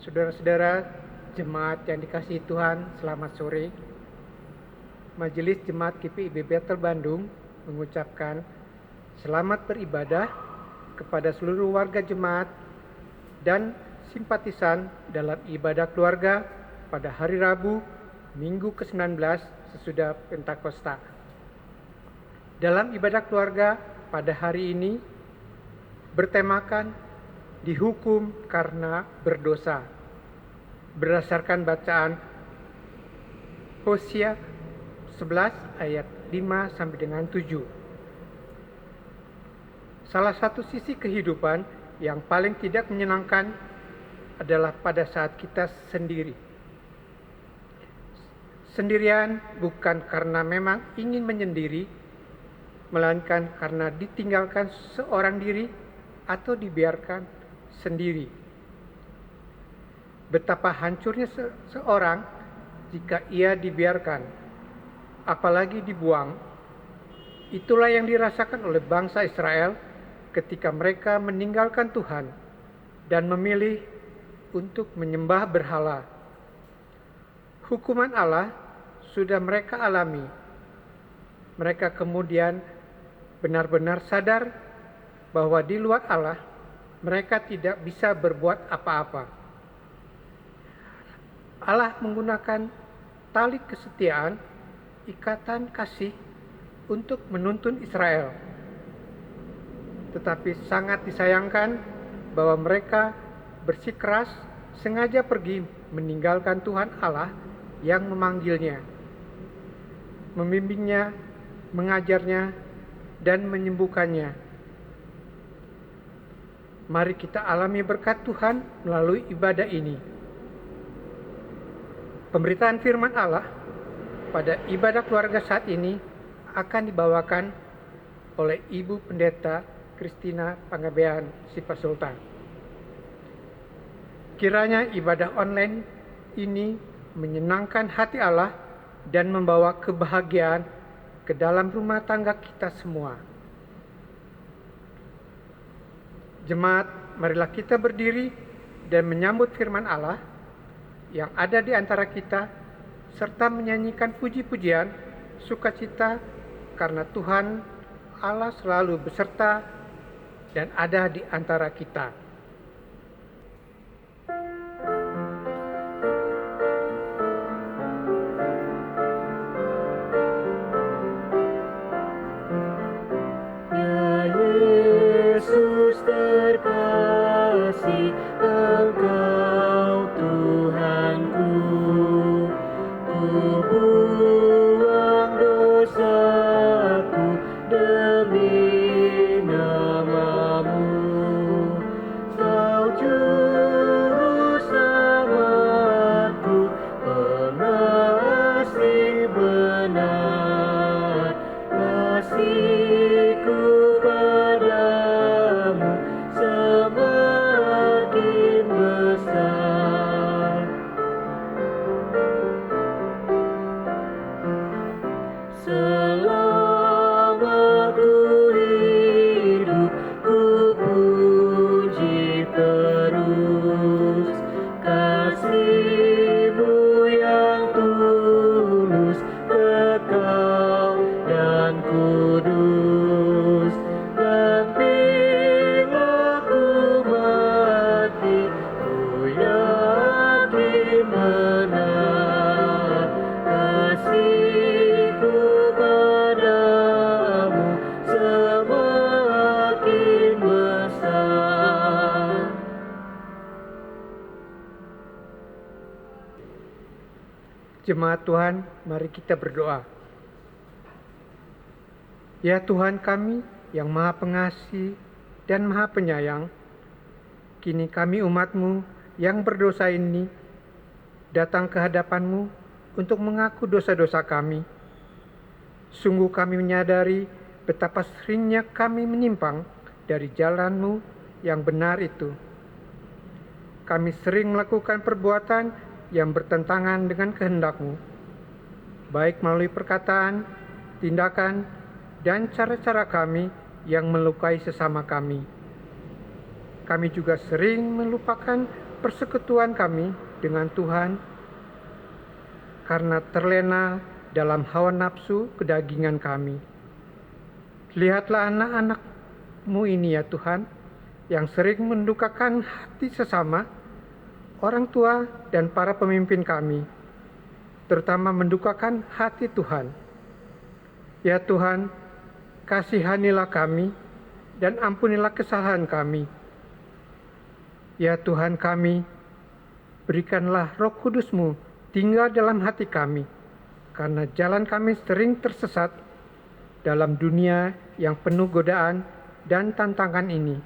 Saudara-saudara jemaat yang dikasihi Tuhan, selamat sore. Majelis Jemaat GPIB Bethel Bandung mengucapkan selamat beribadah kepada seluruh warga jemaat dan simpatisan dalam ibadah keluarga pada hari Rabu, Minggu ke-19 sesudah Pentakosta. Dalam ibadah keluarga pada hari ini bertemakan dihukum karena berdosa. Berdasarkan bacaan Hosea 11 ayat 5 sampai dengan 7. Salah satu sisi kehidupan yang paling tidak menyenangkan adalah pada saat kita sendiri. Sendirian bukan karena memang ingin menyendiri, melainkan karena ditinggalkan seorang diri atau dibiarkan sendiri. Betapa hancurnya seorang jika ia dibiarkan, apalagi dibuang. Itulah yang dirasakan oleh bangsa Israel ketika mereka meninggalkan Tuhan dan memilih untuk menyembah berhala. Hukuman Allah sudah mereka alami. Mereka kemudian benar-benar sadar bahwa di luar Allah mereka tidak bisa berbuat apa-apa. Allah menggunakan tali kesetiaan, ikatan kasih untuk menuntun Israel. Tetapi sangat disayangkan bahwa mereka bersikeras sengaja pergi meninggalkan Tuhan Allah yang memanggilnya, membimbingnya, mengajarnya, dan menyembuhkannya. Mari kita alami berkat Tuhan melalui ibadah ini. Pemberitaan firman Allah pada ibadah keluarga saat ini akan dibawakan oleh Ibu Pendeta Christina Panggabean Sipa Sultan. Kiranya ibadah online ini menyenangkan hati Allah dan membawa kebahagiaan ke dalam rumah tangga kita semua. Jemaat, marilah kita berdiri dan menyambut firman Allah yang ada di antara kita, serta menyanyikan puji-pujian sukacita karena Tuhan Allah selalu beserta dan ada di antara kita. Ya Yesus terkasih, Engkau Tuhanku. Ku buang dosaku demi nama-Mu. Kau juru selamatku, pengasih benar. Kasihku padamu semakin besar. Selama ku hidup, ku puji terus kasih-Mu yang tulus, kekal dan kudus. Dan bila ku mati, ku yakin benar kasih-Ku padamu semakin besar. Jemaat Tuhan, mari kita berdoa. Ya Tuhan kami yang Maha Pengasih dan Maha Penyayang, kini kami umat-Mu yang berdosa ini datang ke hadapan-Mu untuk mengaku dosa-dosa kami. Sungguh kami menyadari betapa seringnya kami menyimpang dari jalan-Mu yang benar itu. Kami sering melakukan perbuatan yang bertentangan dengan kehendak-Mu, baik melalui perkataan, tindakan, dan cara-cara kami yang melukai sesama kami. Kami juga sering melupakan persekutuan kami dengan Tuhan karena terlena dalam hawa nafsu kedagingan kami. Lihatlah anak-anak-Mu ini ya Tuhan, yang sering mendukakan hati sesama, orang tua dan para pemimpin kami, terutama mendukakan hati Tuhan. Ya Tuhan, kasihanilah kami dan ampunilah kesalahan kami. Ya Tuhan kami, berikanlah Roh Kudus-Mu tinggal dalam hati kami, karena jalan kami sering tersesat dalam dunia yang penuh godaan dan tantangan ini.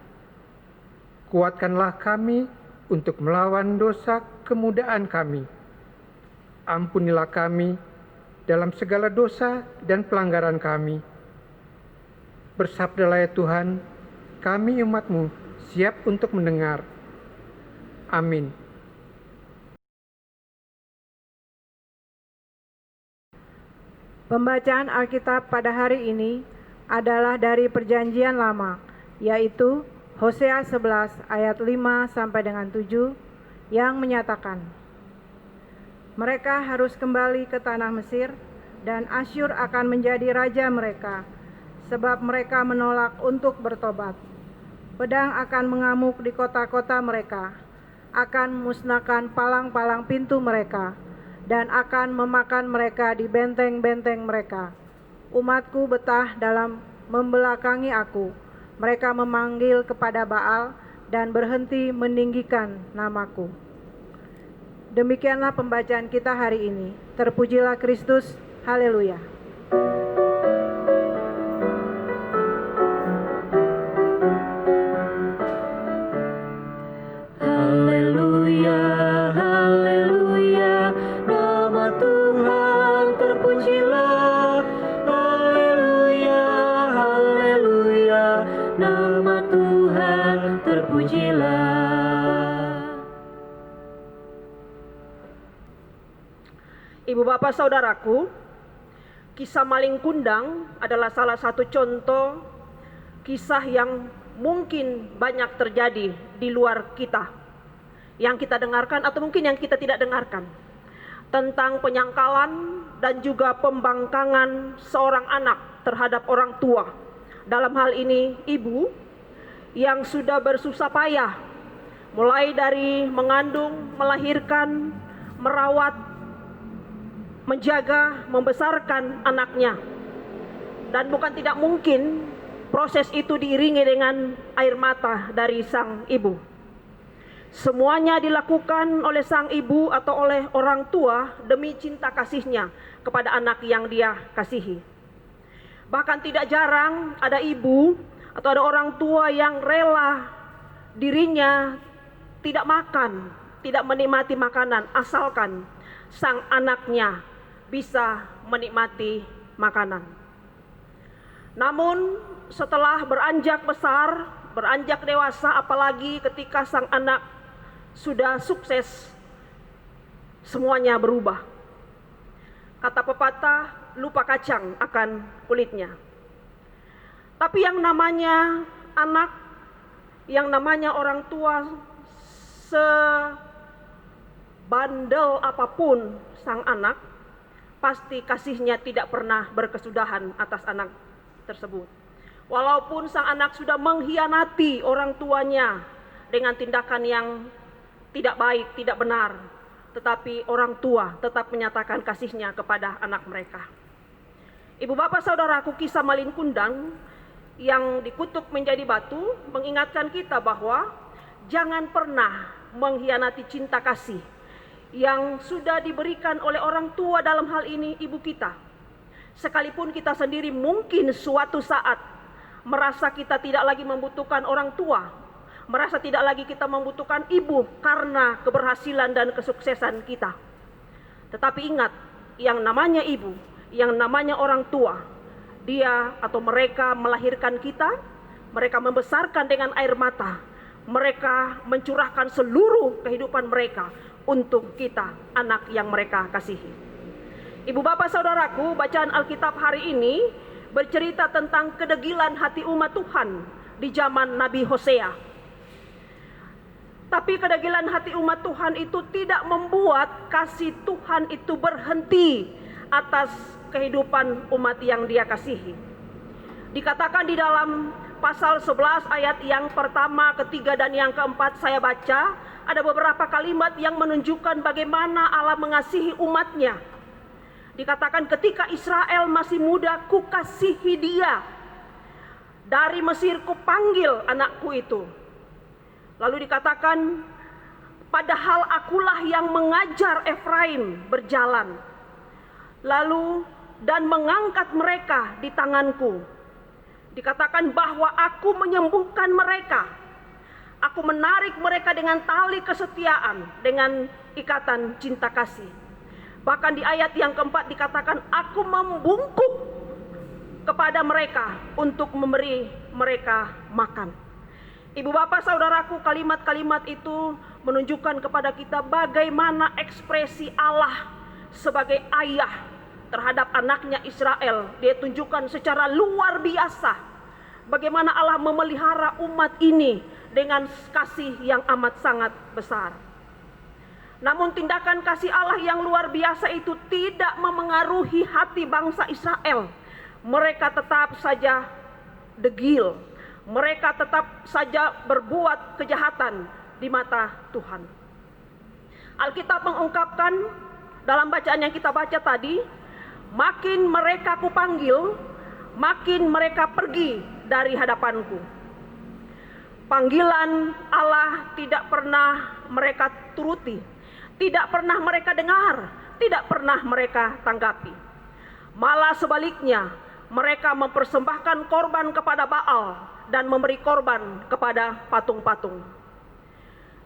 Kuatkanlah kami untuk melawan dosa kemudaan kami. Ampunilah kami dalam segala dosa dan pelanggaran kami. Bersabdalah ya Tuhan, kami umat-Mu siap untuk mendengar. Amin. Pembacaan Alkitab pada hari ini adalah dari Perjanjian Lama, yaitu Hosea 11 ayat 5 sampai dengan 7 yang menyatakan, mereka harus kembali ke tanah Mesir dan Asyur akan menjadi raja mereka, sebab mereka menolak untuk bertobat. Pedang akan mengamuk di kota-kota mereka, akan musnahkan palang-palang pintu mereka, dan akan memakan mereka di benteng-benteng mereka. Umatku betah dalam membelakangi aku. Mereka memanggil kepada Baal dan berhenti meninggikan namaku. Demikianlah pembacaan kita hari ini. Terpujilah Kristus. Haleluya. Haleluya, haleluya, nama Tuhan terpujilah. Haleluya, haleluya, nama Tuhan terpujilah. Ibu bapak saudaraku, kisah maling kundang adalah salah satu contoh kisah yang mungkin banyak terjadi di luar kita, yang kita dengarkan atau mungkin yang kita tidak dengarkan, tentang penyangkalan dan juga pembangkangan seorang anak terhadap orang tua. Dalam hal ini ibu yang sudah bersusah payah mulai dari mengandung, melahirkan, merawat, menjaga, membesarkan anaknya. Dan bukan tidak mungkin proses itu diiringi dengan air mata dari sang ibu. Semuanya dilakukan oleh sang ibu atau oleh orang tua demi cinta kasihnya kepada anak yang dia kasihi. Bahkan tidak jarang ada ibu atau ada orang tua yang rela dirinya tidak makan, tidak menikmati makanan, asalkan sang anaknya bisa menikmati makanan. Namun setelah beranjak besar, beranjak dewasa, apalagi ketika sang anak sudah sukses, semuanya berubah. Kata pepatah, lupa kacang akan kulitnya. Tapi yang namanya anak, yang namanya orang tua, sebandel apapun sang anak, pasti kasihnya tidak pernah berkesudahan atas anak tersebut. Walaupun sang anak sudah mengkhianati orang tuanya dengan tindakan yang tidak baik, tidak benar, tetapi orang tua tetap menyatakan kasihnya kepada anak mereka. Ibu bapak saudaraku, kisah maling kundang yang dikutuk menjadi batu mengingatkan kita bahwa jangan pernah mengkhianati cinta kasih yang sudah diberikan oleh orang tua, dalam hal ini ibu kita. Sekalipun kita sendiri mungkin suatu saat merasa kita tidak lagi membutuhkan orang tua, merasa tidak lagi kita membutuhkan ibu karena keberhasilan dan kesuksesan kita. Tetapi ingat, yang namanya ibu, yang namanya orang tua, dia atau mereka melahirkan kita, mereka membesarkan dengan air mata, mereka mencurahkan seluruh kehidupan mereka untuk kita, anak yang mereka kasihi. Ibu bapak saudaraku, bacaan Alkitab hari ini bercerita tentang kedegilan hati umat Tuhan di zaman Nabi Hosea. Tapi kedagilan hati umat Tuhan itu tidak membuat kasih Tuhan itu berhenti atas kehidupan umat yang Dia kasihi. Dikatakan di dalam pasal 11 ayat yang pertama, ketiga, dan yang keempat saya baca, ada beberapa kalimat yang menunjukkan bagaimana Allah mengasihi umatnya. Dikatakan ketika Israel masih muda, kukasihi dia. Dari Mesir kupanggil anakku itu. Lalu dikatakan, padahal akulah yang mengajar Efraim berjalan. Lalu dan mengangkat mereka di tanganku. Dikatakan bahwa aku menyembuhkan mereka. Aku menarik mereka dengan tali kesetiaan, dengan ikatan cinta kasih. Bahkan di ayat yang keempat dikatakan, aku membungkuk kepada mereka untuk memberi mereka makan. Ibu bapak saudaraku, kalimat-kalimat itu menunjukkan kepada kita bagaimana ekspresi Allah sebagai ayah terhadap anaknya Israel. Dia tunjukkan secara luar biasa bagaimana Allah memelihara umat ini dengan kasih yang amat sangat besar. Namun tindakan kasih Allah yang luar biasa itu tidak memengaruhi hati bangsa Israel. Mereka tetap saja degil. Mereka tetap saja berbuat kejahatan di mata Tuhan. Alkitab mengungkapkan dalam bacaan yang kita baca tadi, makin mereka kupanggil, makin mereka pergi dari hadapanku. Panggilan Allah tidak pernah mereka turuti, tidak pernah mereka dengar, tidak pernah mereka tanggapi. Malah sebaliknya, mereka mempersembahkan korban kepada Baal dan memberi korban kepada patung-patung.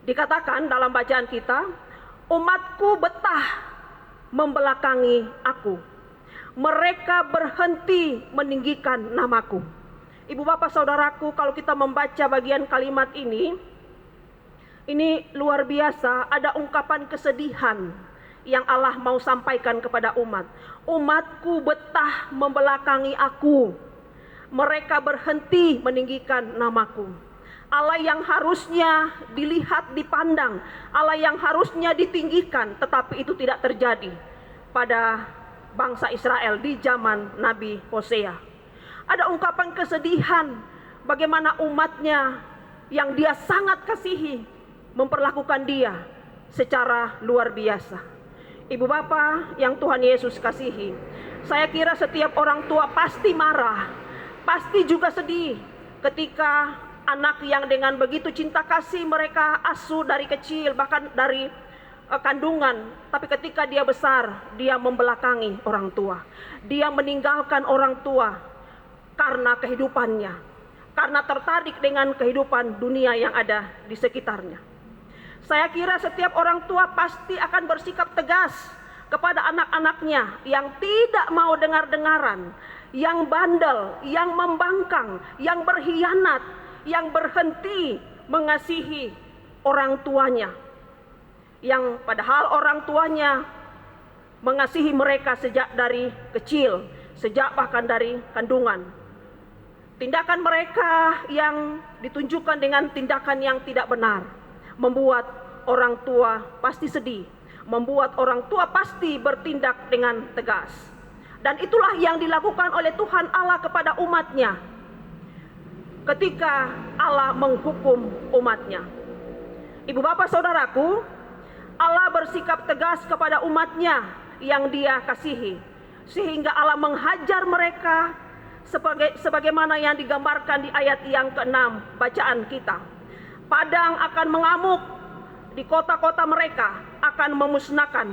Dikatakan dalam bacaan kita, umatku betah membelakangi aku. Mereka berhenti meninggikan namaku. Ibu bapak saudaraku, kalau kita membaca bagian kalimat ini luar biasa, ada ungkapan kesedihan yang Allah mau sampaikan kepada umat. Umatku betah membelakangi aku. Mereka berhenti meninggikan namaku. Allah yang harusnya dilihat, dipandang, Allah yang harusnya ditinggikan, tetapi itu tidak terjadi pada bangsa Israel di zaman Nabi Hosea. Ada ungkapan kesedihan bagaimana umatnya yang Dia sangat kasihi memperlakukan dia secara luar biasa. Ibu bapak yang Tuhan Yesus kasihi, saya kira setiap orang tua pasti marah, pasti juga sedih ketika anak yang dengan begitu cinta kasih mereka asuh dari kecil, bahkan dari kandungan, tapi ketika dia besar, dia membelakangi orang tua. Dia meninggalkan orang tua karena kehidupannya, karena tertarik dengan kehidupan dunia yang ada di sekitarnya. Saya kira setiap orang tua pasti akan bersikap tegas kepada anak-anaknya yang tidak mau dengar-dengaran, yang bandel, yang membangkang, yang berkhianat, yang berhenti mengasihi orang tuanya, yang padahal orang tuanya mengasihi mereka sejak dari kecil, sejak bahkan dari kandungan. Tindakan mereka yang ditunjukkan dengan tindakan yang tidak benar membuat orang tua pasti sedih, membuat orang tua pasti bertindak dengan tegas. Dan itulah yang dilakukan oleh Tuhan Allah kepada umatnya ketika Allah menghukum umatnya. Ibu bapak saudaraku, Allah bersikap tegas kepada umatnya yang Dia kasihi, sehingga Allah menghajar mereka sebagaimana yang digambarkan di ayat yang ke-6 bacaan kita. Padang akan mengamuk di kota-kota mereka, akan memusnahkan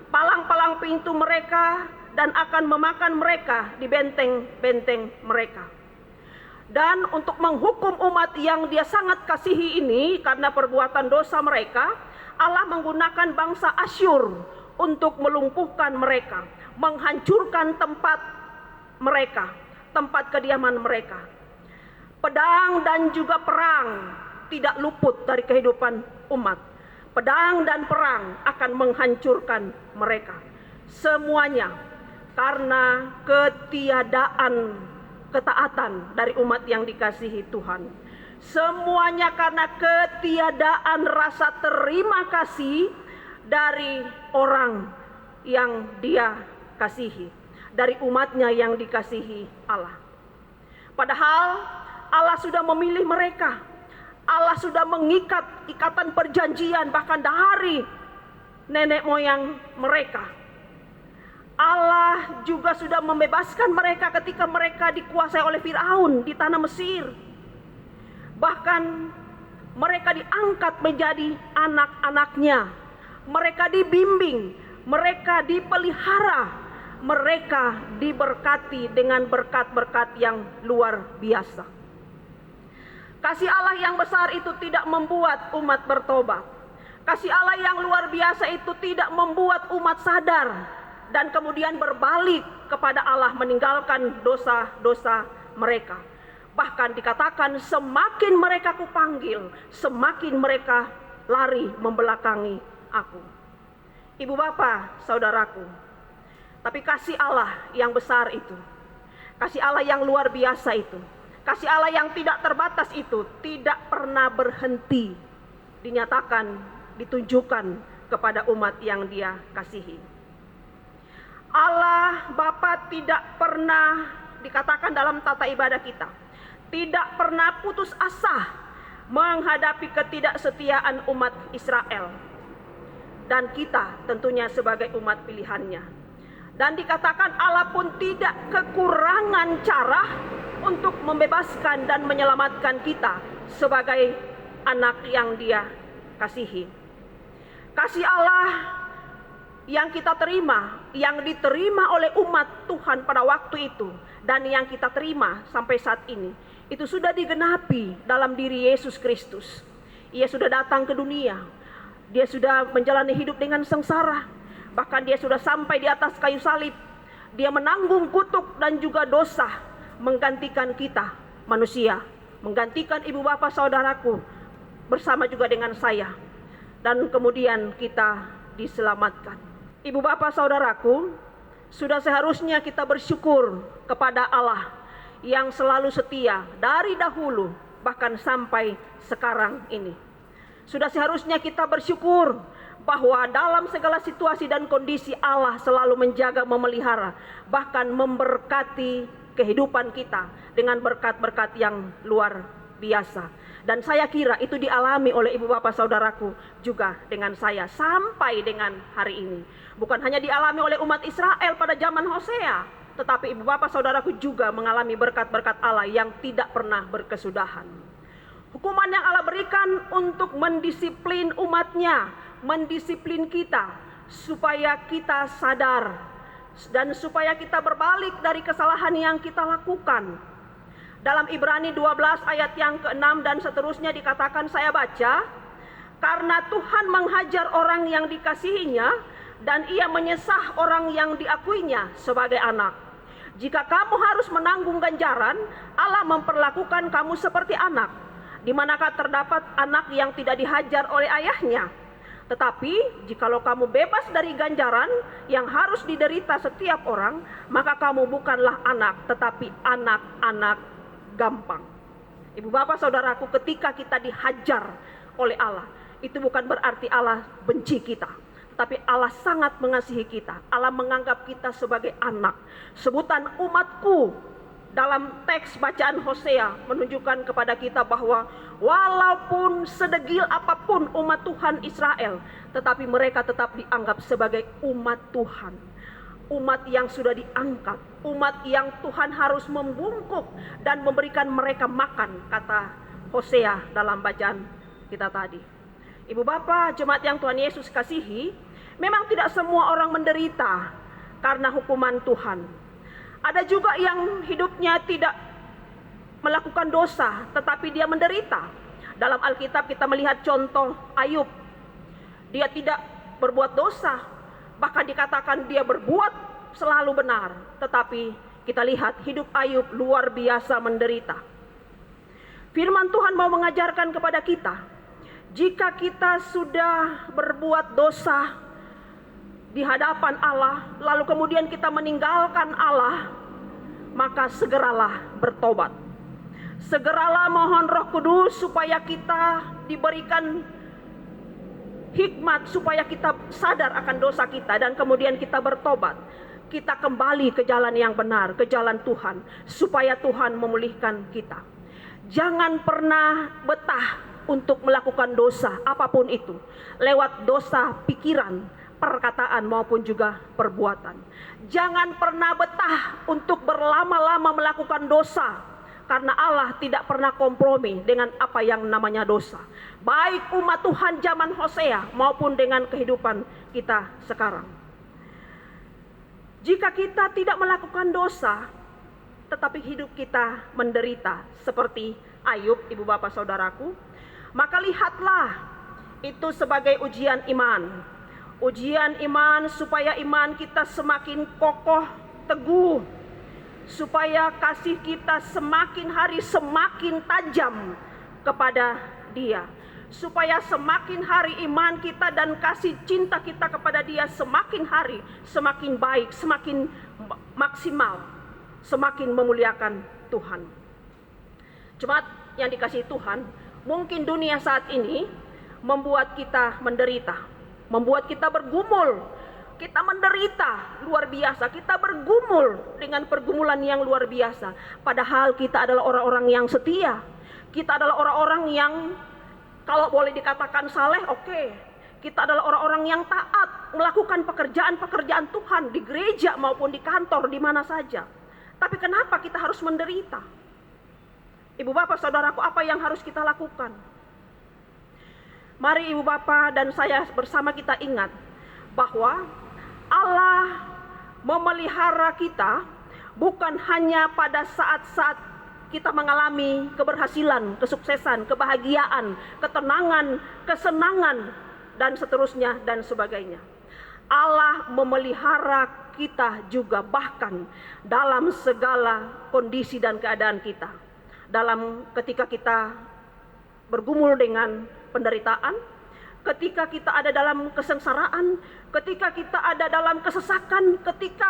palang-palang pintu mereka, dan akan memakan mereka di benteng-benteng mereka. Dan untuk menghukum umat yang Dia sangat kasihi ini karena perbuatan dosa mereka, Allah menggunakan bangsa Asyur untuk melumpuhkan mereka, menghancurkan tempat mereka, tempat kediaman mereka. Pedang dan juga perang tidak luput dari kehidupan umat. Pedang dan perang akan menghancurkan mereka. Semuanya karena ketiadaan ketaatan dari umat yang dikasihi Tuhan. Semuanya karena ketiadaan rasa terima kasih dari orang yang dia kasihi, dari umatnya yang dikasihi Allah. Padahal Allah sudah memilih mereka. Allah sudah mengikat ikatan perjanjian bahkan dari nenek moyang mereka. Allah juga sudah membebaskan mereka ketika mereka dikuasai oleh Firaun di tanah Mesir. Bahkan mereka diangkat menjadi anak-anaknya. Mereka dibimbing, mereka dipelihara, mereka diberkati dengan berkat-berkat yang luar biasa. Kasih Allah yang besar itu tidak membuat umat bertobat. Kasih Allah yang luar biasa itu tidak membuat umat sadar dan kemudian berbalik kepada Allah meninggalkan dosa-dosa mereka. Bahkan dikatakan semakin mereka kupanggil, semakin mereka lari membelakangi aku. Ibu bapak, saudaraku, tapi kasih Allah yang besar itu, kasih Allah yang luar biasa itu, kasih Allah yang tidak terbatas itu tidak pernah berhenti dinyatakan, ditunjukkan kepada umat yang dia kasihi. Allah Bapa tidak pernah dikatakan dalam tata ibadah kita, tidak pernah putus asa menghadapi ketidaksetiaan umat Israel. Dan kita tentunya sebagai umat pilihannya. Dan dikatakan Allah pun tidak kekurangan cara untuk membebaskan dan menyelamatkan kita sebagai anak yang dia kasihi. Kasih Allah yang kita terima, yang diterima oleh umat Tuhan pada waktu itu, dan yang kita terima sampai saat ini, itu sudah digenapi dalam diri Yesus Kristus. Ia sudah datang ke dunia, dia sudah menjalani hidup dengan sengsara, bahkan dia sudah sampai di atas kayu salib. Dia menanggung kutuk dan juga dosa, menggantikan kita manusia, menggantikan ibu bapak saudaraku bersama juga dengan saya, dan kemudian kita diselamatkan. Ibu bapak saudaraku, sudah seharusnya kita bersyukur kepada Allah yang selalu setia dari dahulu bahkan sampai sekarang ini. Sudah seharusnya kita bersyukur bahwa dalam segala situasi dan kondisi Allah selalu menjaga, memelihara, bahkan memberkati kehidupan kita dengan berkat-berkat yang luar biasa. Dan saya kira itu dialami oleh ibu bapak saudaraku juga dengan saya sampai dengan hari ini. Bukan hanya dialami oleh umat Israel pada zaman Hosea, tetapi ibu bapak saudaraku juga mengalami berkat-berkat Allah yang tidak pernah berkesudahan. Hukuman yang Allah berikan untuk mendisiplin umatnya, mendisiplin kita, supaya kita sadar dan supaya kita berbalik dari kesalahan yang kita lakukan. Dalam Ibrani 12 ayat yang ke-6 dan seterusnya dikatakan, saya baca, karena Tuhan menghajar orang yang dikasihinya dan ia menyesah orang yang diakuinya sebagai anak. Jika kamu harus menanggung ganjaran, Allah memperlakukan kamu seperti anak. Di manakah terdapat anak yang tidak dihajar oleh ayahnya? Tetapi jikalau kamu bebas dari ganjaran yang harus diderita setiap orang, maka kamu bukanlah anak, tetapi anak-anak gampang. Ibu bapak saudaraku, ketika kita dihajar oleh Allah, itu bukan berarti Allah benci kita, tapi Allah sangat mengasihi kita. Allah menganggap kita sebagai anak. Sebutan umatku dalam teks bacaan Hosea menunjukkan kepada kita bahwa walaupun sedegil apapun umat Tuhan Israel, tetapi mereka tetap dianggap sebagai umat Tuhan. Umat yang sudah diangkat, umat yang Tuhan harus membungkuk dan memberikan mereka makan, kata Hosea dalam bacaan kita tadi. Ibu bapak jemaat yang Tuhan Yesus kasihi, memang tidak semua orang menderita karena hukuman Tuhan. Ada juga yang hidupnya tidak melakukan dosa, tetapi dia menderita. Dalam Alkitab kita melihat contoh Ayub. Dia tidak berbuat dosa, bahkan dikatakan dia berbuat selalu benar. Tetapi kita lihat hidup Ayub luar biasa menderita. Firman Tuhan mau mengajarkan kepada kita, jika kita sudah berbuat dosa di hadapan Allah, lalu kemudian kita meninggalkan Allah, maka segeralah bertobat. Segeralah mohon Roh Kudus supaya kita diberikan hikmat, supaya kita sadar akan dosa kita dan kemudian kita bertobat. Kita kembali ke jalan yang benar, ke jalan Tuhan, supaya Tuhan memulihkan kita. Jangan pernah betah untuk melakukan dosa apapun itu, lewat dosa pikiran, perkataan maupun juga perbuatan. Jangan pernah betah untuk berlama-lama melakukan dosa, karena Allah tidak pernah kompromi dengan apa yang namanya dosa, baik umat Tuhan zaman Hosea maupun dengan kehidupan kita sekarang. Jika kita tidak melakukan dosa, tetapi hidup kita menderita seperti Ayub, ibu bapak saudaraku, maka lihatlah itu sebagai ujian iman. Ujian iman supaya iman kita semakin kokoh, teguh, supaya kasih kita semakin hari semakin tajam kepada Dia, supaya semakin hari iman kita dan kasih cinta kita kepada Dia semakin hari semakin baik, semakin maksimal, semakin memuliakan Tuhan. Jemaat yang dikasihi Tuhan, mungkin dunia saat ini membuat kita menderita, membuat kita bergumul. Kita menderita luar biasa, kita bergumul dengan pergumulan yang luar biasa. Padahal kita adalah orang-orang yang setia. Kita adalah orang-orang yang kalau boleh dikatakan saleh, oke. Kita adalah orang-orang yang taat, melakukan pekerjaan-pekerjaan Tuhan di gereja maupun di kantor, di mana saja. Tapi kenapa kita harus menderita? Ibu bapak saudaraku, apa yang harus kita lakukan? Mari ibu bapak dan saya bersama kita ingat bahwa Allah memelihara kita bukan hanya pada saat-saat kita mengalami keberhasilan, kesuksesan, kebahagiaan, ketenangan, kesenangan, dan seterusnya dan sebagainya. Allah memelihara kita juga bahkan dalam segala kondisi dan keadaan kita. Ketika kita bergumul dengan penderitaan, ketika kita ada dalam kesengsaraan, ketika kita ada dalam kesesakan, ketika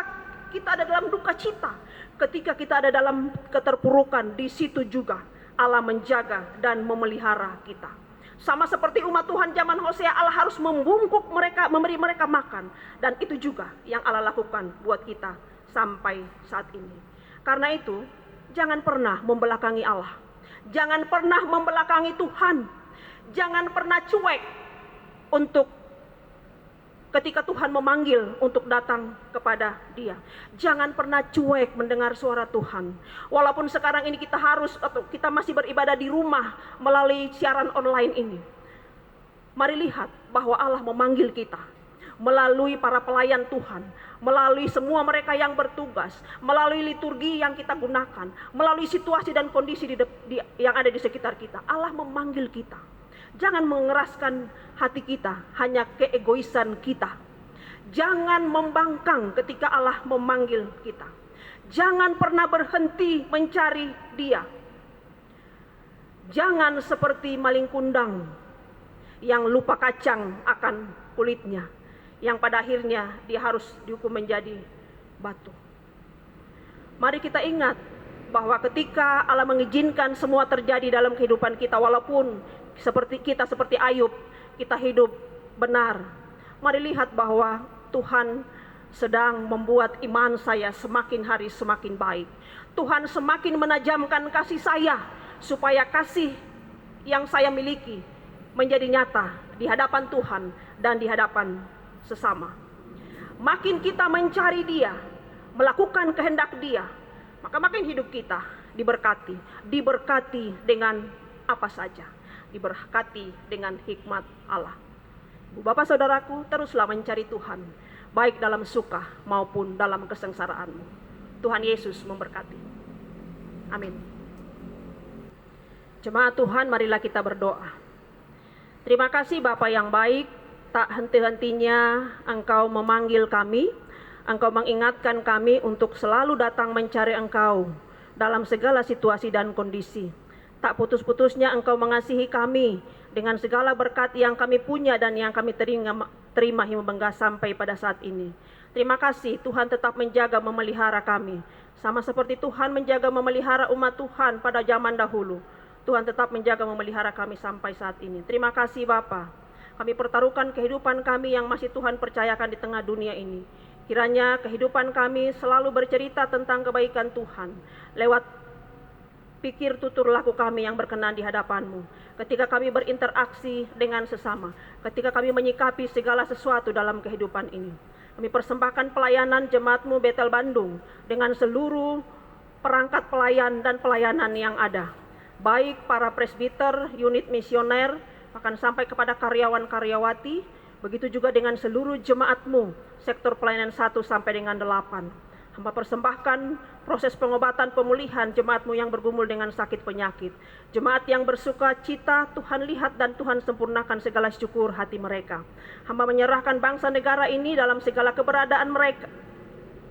kita ada dalam duka cita, ketika kita ada dalam keterpurukan, di situ juga Allah menjaga dan memelihara kita. Sama seperti umat Tuhan zaman Hosea, Allah harus membungkuk mereka, memberi mereka makan. Dan itu juga yang Allah lakukan buat kita sampai saat ini. Karena itu, jangan pernah membelakangi Allah. Jangan pernah membelakangi Tuhan. Jangan pernah cuek untuk ketika Tuhan memanggil untuk datang kepada Dia. Jangan pernah cuek mendengar suara Tuhan. Walaupun sekarang ini kita kita masih beribadah di rumah melalui siaran online ini. Mari lihat bahwa Allah memanggil kita melalui para pelayan Tuhan, melalui semua mereka yang bertugas, melalui liturgi yang kita gunakan, melalui situasi dan kondisi yang ada di sekitar kita. Allah memanggil kita. Jangan mengeraskan hati kita, hanya keegoisan kita. Jangan membangkang ketika Allah memanggil kita. Jangan pernah berhenti mencari Dia. Jangan seperti maling kundang yang lupa kacang akan kulitnya, yang pada akhirnya dia harus dihukum menjadi batu. Mari kita ingat bahwa ketika Allah mengizinkan semua terjadi dalam kehidupan kita, walaupun seperti Ayub, kita hidup benar. Mari lihat bahwa Tuhan sedang membuat iman saya semakin hari semakin baik. Tuhan semakin menajamkan kasih saya, supaya kasih yang saya miliki menjadi nyata di hadapan Tuhan dan di hadapan sesama. Makin kita mencari Dia, melakukan kehendak Dia, maka makin hidup kita diberkati dengan apa saja. Diberkati dengan hikmat Allah. Ibu bapak saudaraku, teruslah mencari Tuhan, baik dalam suka maupun dalam kesengsaraanmu. Tuhan Yesus memberkati. Amin. Jemaat Tuhan, marilah kita berdoa. Terima kasih Bapa yang baik, tak henti-hentinya Engkau memanggil kami, Engkau mengingatkan kami untuk selalu datang mencari Engkau dalam segala situasi dan kondisi. Tak putus-putusnya Engkau mengasihi kami dengan segala berkat yang kami punya dan yang kami terima hingga sampai pada saat ini. Terima kasih Tuhan tetap menjaga memelihara kami. Sama seperti Tuhan menjaga memelihara umat Tuhan pada zaman dahulu. Tuhan tetap menjaga memelihara kami sampai saat ini. Terima kasih Bapa. Kami pertaruhkan kehidupan kami yang masih Tuhan percayakan di tengah dunia ini. Kiranya kehidupan kami selalu bercerita tentang kebaikan Tuhan lewat pikir tutur laku kami yang berkenan di hadapan-Mu. Ketika kami berinteraksi dengan sesama, ketika kami menyikapi segala sesuatu dalam kehidupan ini. Kami persembahkan pelayanan Jemaat-Mu Betel Bandung dengan seluruh perangkat pelayan dan pelayanan yang ada. Baik para presbiter, unit misioner, bahkan sampai kepada karyawan-karyawati, begitu juga dengan seluruh jemaat-Mu, sektor pelayanan 1 sampai dengan 8. Hamba persembahkan proses pengobatan pemulihan jemaat-Mu yang bergumul dengan sakit penyakit. Jemaat yang bersuka cita, Tuhan lihat dan Tuhan sempurnakan segala syukur hati mereka. Hamba menyerahkan bangsa negara ini dalam segala keberadaan mereka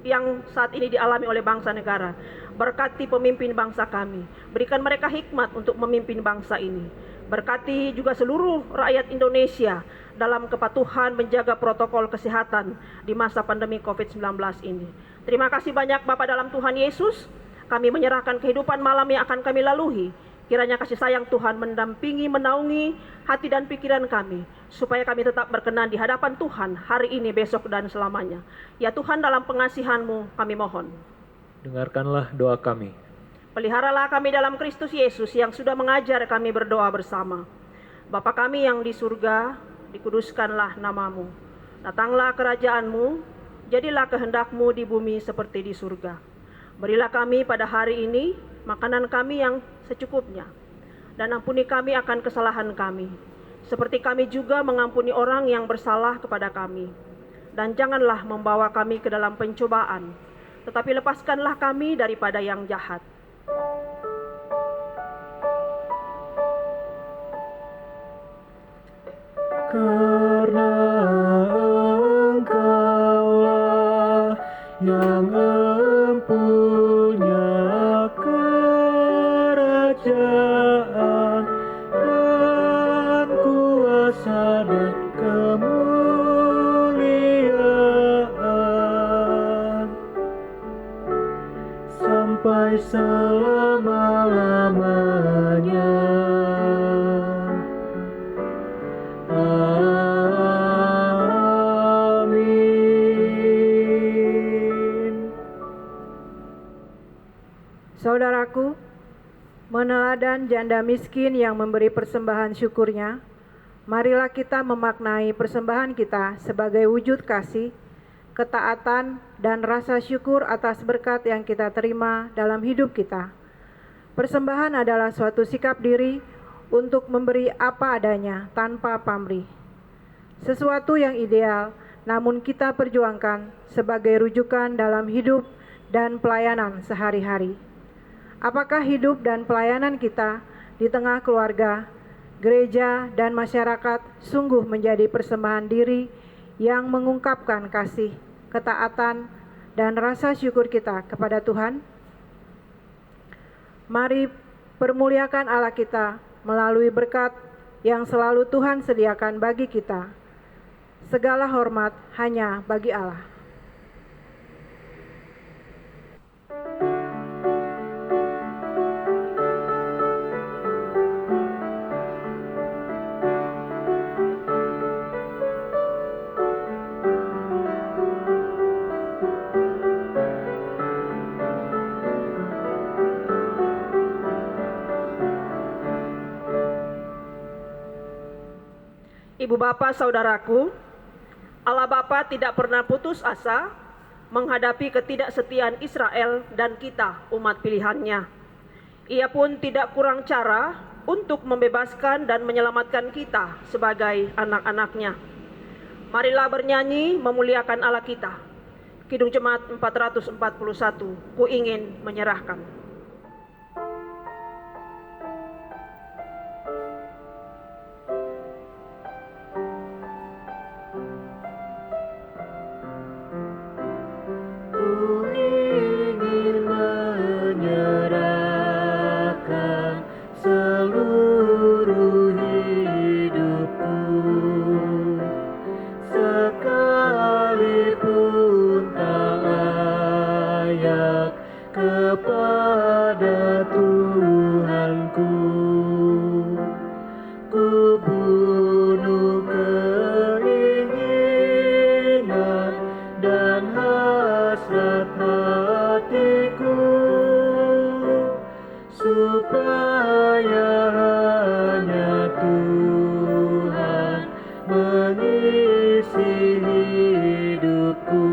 yang saat ini dialami oleh bangsa negara. Berkati pemimpin bangsa kami, berikan mereka hikmat untuk memimpin bangsa ini. Berkati juga seluruh rakyat Indonesia dalam kepatuhan menjaga protokol kesehatan di masa pandemi COVID-19 ini. Terima kasih banyak Bapa dalam Tuhan Yesus. Kami menyerahkan kehidupan malam yang akan kami lalui. Kiranya kasih sayang Tuhan mendampingi, menaungi hati dan pikiran kami, supaya kami tetap berkenan di hadapan Tuhan hari ini, besok, dan selamanya. Ya Tuhan, dalam pengasihan-Mu kami mohon. Dengarkanlah doa kami. Peliharalah kami dalam Kristus Yesus yang sudah mengajar kami berdoa bersama. Bapa kami yang di surga, dikuduskanlah nama-Mu. Datanglah kerajaan-Mu, jadilah kehendak-Mu di bumi seperti di surga. Berilah kami pada hari ini makanan kami yang secukupnya, dan ampuni kami akan kesalahan kami, seperti kami juga mengampuni orang yang bersalah kepada kami. Dan janganlah membawa kami ke dalam pencobaan, tetapi lepaskanlah kami daripada yang jahat. Karena Engkaulah yang empunya kerajaan dan kuasa dan kemuliaan sampai selama-lamanya. Saudaraku, meneladan janda miskin yang memberi persembahan syukurnya, marilah kita memaknai persembahan kita sebagai wujud kasih, ketaatan, dan rasa syukur atas berkat yang kita terima dalam hidup kita. Persembahan adalah suatu sikap diri untuk memberi apa adanya tanpa pamrih. Sesuatu yang ideal, namun kita perjuangkan sebagai rujukan dalam hidup dan pelayanan sehari-hari. Apakah hidup dan pelayanan kita di tengah keluarga, gereja, dan masyarakat sungguh menjadi persembahan diri yang mengungkapkan kasih, ketaatan, dan rasa syukur kita kepada Tuhan? Mari permuliakan Allah kita melalui berkat yang selalu Tuhan sediakan bagi kita. Segala hormat hanya bagi Allah. Ibu Bapa, saudaraku, Allah Bapa tidak pernah putus asa menghadapi ketidaksetiaan Israel dan kita, umat pilihannya. Ia pun tidak kurang cara untuk membebaskan dan menyelamatkan kita sebagai anak-anaknya. Marilah bernyanyi memuliakan Allah kita. Kidung Jemaat 441, ku ingin menyerahkan. Sekalipun mengisi hidupku.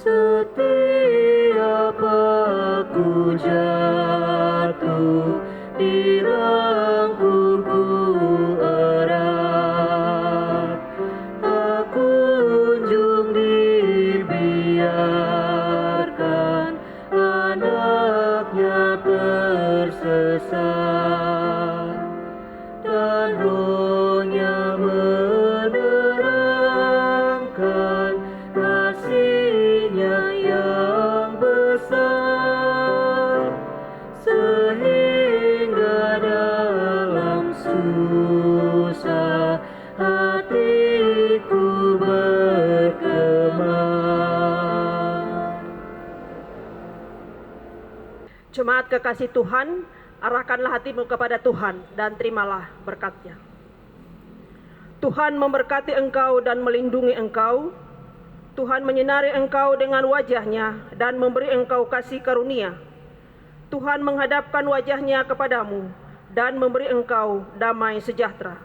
Setiap aku jatuh, dirangkulku erat, tak kunjung dibiarkan anaknya tersesat, dan Roh-Nya menerangkan kasih-Nya yang besar, sehingga dalam susah hatiku bergema. Jemaat kekasih Tuhan, arahkanlah hatimu kepada Tuhan dan terimalah berkat-Nya. Tuhan memberkati engkau dan melindungi engkau. Tuhan menyinari engkau dengan wajah-Nya dan memberi engkau kasih karunia. Tuhan menghadapkan wajah-Nya kepadamu dan memberi engkau damai sejahtera.